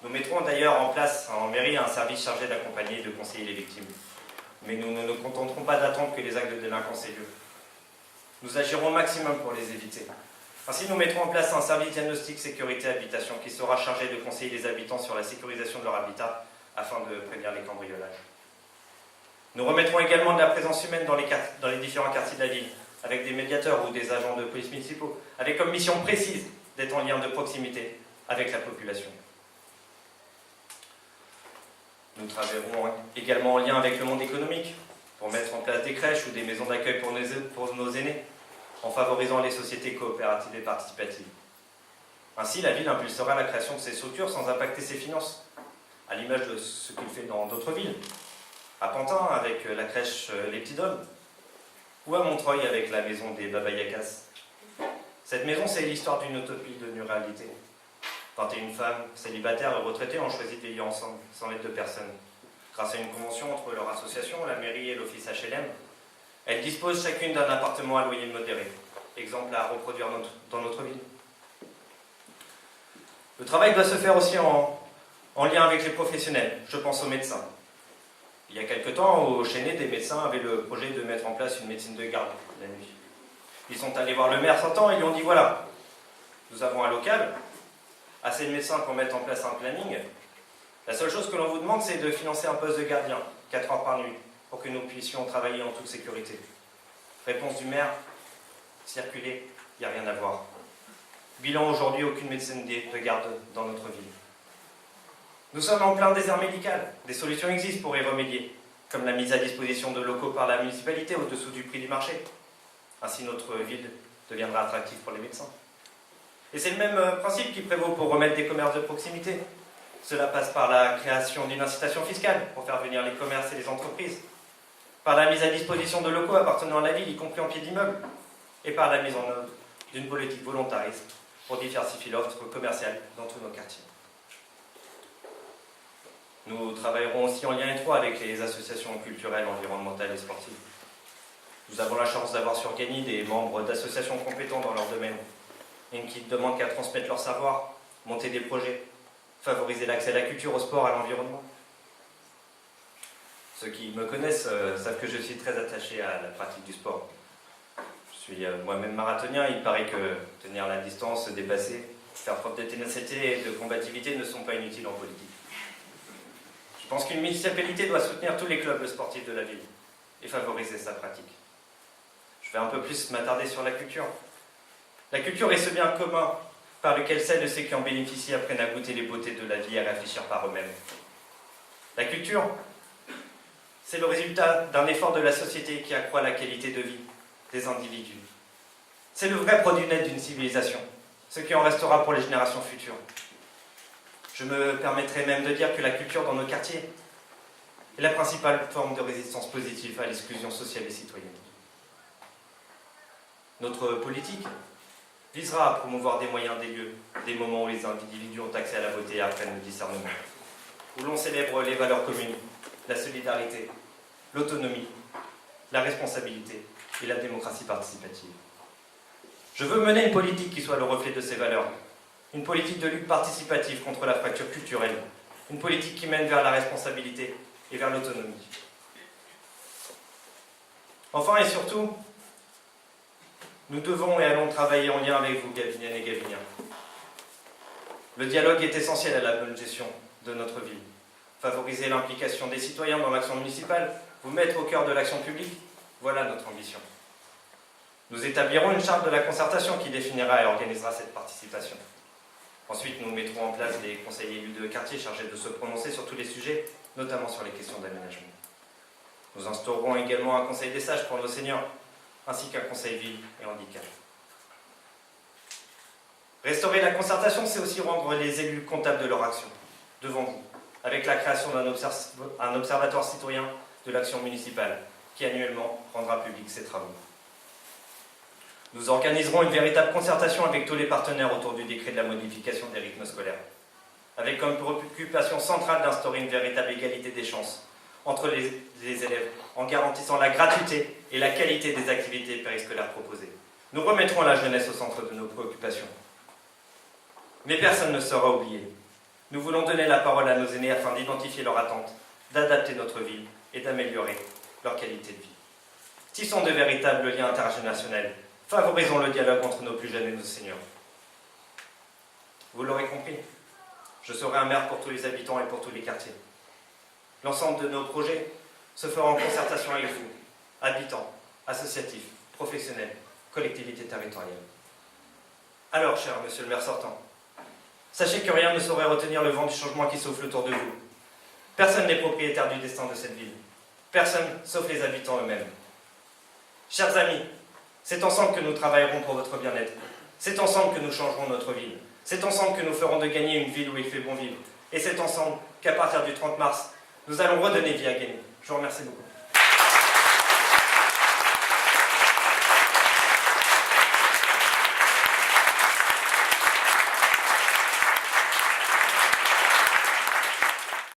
Nous mettrons d'ailleurs en place en mairie un service chargé d'accompagner et de conseiller les victimes. Mais nous ne nous contenterons pas d'attendre que les actes de délinquance aient lieu. Nous agirons au maximum pour les éviter. Ainsi, nous mettrons en place un service diagnostic sécurité habitation qui sera chargé de conseiller les habitants sur la sécurisation de leur habitat afin de prévenir les cambriolages. Nous remettrons également de la présence humaine dans les différents quartiers de la ville, avec des médiateurs ou des agents de police municipaux, avec comme mission précise d'être en lien de proximité avec la population. Nous travaillerons également en lien avec le monde économique pour mettre en place des crèches ou des maisons d'accueil pour nos aînés, en favorisant les sociétés coopératives et participatives. Ainsi, la ville impulsera la création de ces structures sans impacter ses finances, à l'image de ce qu'il fait dans d'autres villes, à Pantin avec la crèche Les Petits Dômes, ou à Montreuil avec la maison des Baba-Yakas. Cette maison, c'est l'histoire d'une utopie devenue réalité. 21 femmes célibataires et retraitées ont choisi de vivre ensemble, sans l'aide de personne. Grâce à une convention entre leur association, la mairie et l'office HLM, elles disposent chacune d'un appartement à loyer modéré, exemple à reproduire dans notre ville. Le travail doit se faire aussi en lien avec les professionnels, je pense aux médecins. Il y a quelque temps, au Chénet, des médecins avaient le projet de mettre en place une médecine de garde la nuit. Ils sont allés voir le maire Santan et lui ont dit voilà, nous avons un local, assez de médecins pour mettre en place un planning. La seule chose que l'on vous demande, c'est de financer un poste de gardien, 4 heures par nuit, pour que nous puissions travailler en toute sécurité. Réponse du maire, circuler, il n'y a rien à voir. Bilan aujourd'hui, aucune médecine de garde dans notre ville. Nous sommes en plein désert médical. Des solutions existent pour y remédier, comme la mise à disposition de locaux par la municipalité au-dessous du prix du marché. Ainsi, notre ville deviendra attractive pour les médecins. Et c'est le même principe qui prévaut pour remettre des commerces de proximité. Cela passe par la création d'une incitation fiscale pour faire venir les commerces et les entreprises, par la mise à disposition de locaux appartenant à la ville, y compris en pied d'immeuble, et par la mise en œuvre d'une politique volontariste pour diversifier l'offre commerciale dans tous nos quartiers. Nous travaillerons aussi en lien étroit avec les associations culturelles, environnementales et sportives. Nous avons la chance d'avoir sur Gagny des membres d'associations compétents dans leur domaine et qui ne demandent qu'à transmettre leur savoir, monter des projets, favoriser l'accès à la culture, au sport, à l'environnement. Ceux qui me connaissent savent que je suis très attaché à la pratique du sport. Je suis moi-même marathonien, il paraît que tenir la distance, se dépasser, faire preuve de ténacité et de combativité ne sont pas inutiles en politique. Je pense qu'une municipalité doit soutenir tous les clubs sportifs de la ville et favoriser sa pratique. Je vais un peu plus m'attarder sur la culture. La culture est ce bien commun par lequel celles et ceux qui en bénéficient apprennent à goûter les beautés de la vie et à réfléchir par eux-mêmes. La culture, c'est le résultat d'un effort de la société qui accroît la qualité de vie des individus. C'est le vrai produit net d'une civilisation, ce qui en restera pour les générations futures. Je me permettrai même de dire que la culture dans nos quartiers est la principale forme de résistance positive à l'exclusion sociale et citoyenne. Notre politique visera à promouvoir des moyens, des lieux, des moments où les individus ont accès à la beauté et apprennent le discernement, où l'on célèbre les valeurs communes, la solidarité, l'autonomie, la responsabilité et la démocratie participative. Je veux mener une politique qui soit le reflet de ces valeurs, une politique de lutte participative contre la fracture culturelle, une politique qui mène vers la responsabilité et vers l'autonomie. Enfin et surtout, nous devons et allons travailler en lien avec vous, Gaviniennes et Gaviniens. Le dialogue est essentiel à la bonne gestion de notre ville. Favoriser l'implication des citoyens dans l'action municipale, vous mettre au cœur de l'action publique, voilà notre ambition. Nous établirons une charte de la concertation qui définira et organisera cette participation. Ensuite, nous mettrons en place des conseillers élus de quartier chargés de se prononcer sur tous les sujets, notamment sur les questions d'aménagement. Nous instaurerons également un conseil des sages pour nos seniors, ainsi qu'un conseil vie et handicap. Restaurer la concertation, c'est aussi rendre les élus comptables de leur action, devant vous, avec la création d'un observatoire citoyen de l'action municipale, qui annuellement rendra public ses travaux. Nous organiserons une véritable concertation avec tous les partenaires autour du décret de la modification des rythmes scolaires, avec comme préoccupation centrale d'instaurer une véritable égalité des chances entre les élèves, en garantissant la gratuité et la qualité des activités périscolaires proposées. Nous remettrons la jeunesse au centre de nos préoccupations. Mais personne ne sera oublié. Nous voulons donner la parole à nos aînés afin d'identifier leurs attentes, d'adapter notre ville et d'améliorer leur qualité de vie. Tissons de véritables liens intergénérationnels. Favorisons le dialogue entre nos plus jeunes et nos seniors. Vous l'aurez compris, je serai un maire pour tous les habitants et pour tous les quartiers. L'ensemble de nos projets se fera en concertation avec vous, habitants, associatifs, professionnels, collectivités territoriales. Alors, cher monsieur le maire sortant, sachez que rien ne saurait retenir le vent du changement qui souffle autour de vous. Personne n'est propriétaire du destin de cette ville. Personne, sauf les habitants eux-mêmes. Chers amis, c'est ensemble que nous travaillerons pour votre bien-être. C'est ensemble que nous changerons notre ville. C'est ensemble que nous ferons de gagner une ville où il fait bon vivre. Et c'est ensemble qu'à partir du 30 mars, nous allons redonner vie à Guény. Je vous remercie beaucoup.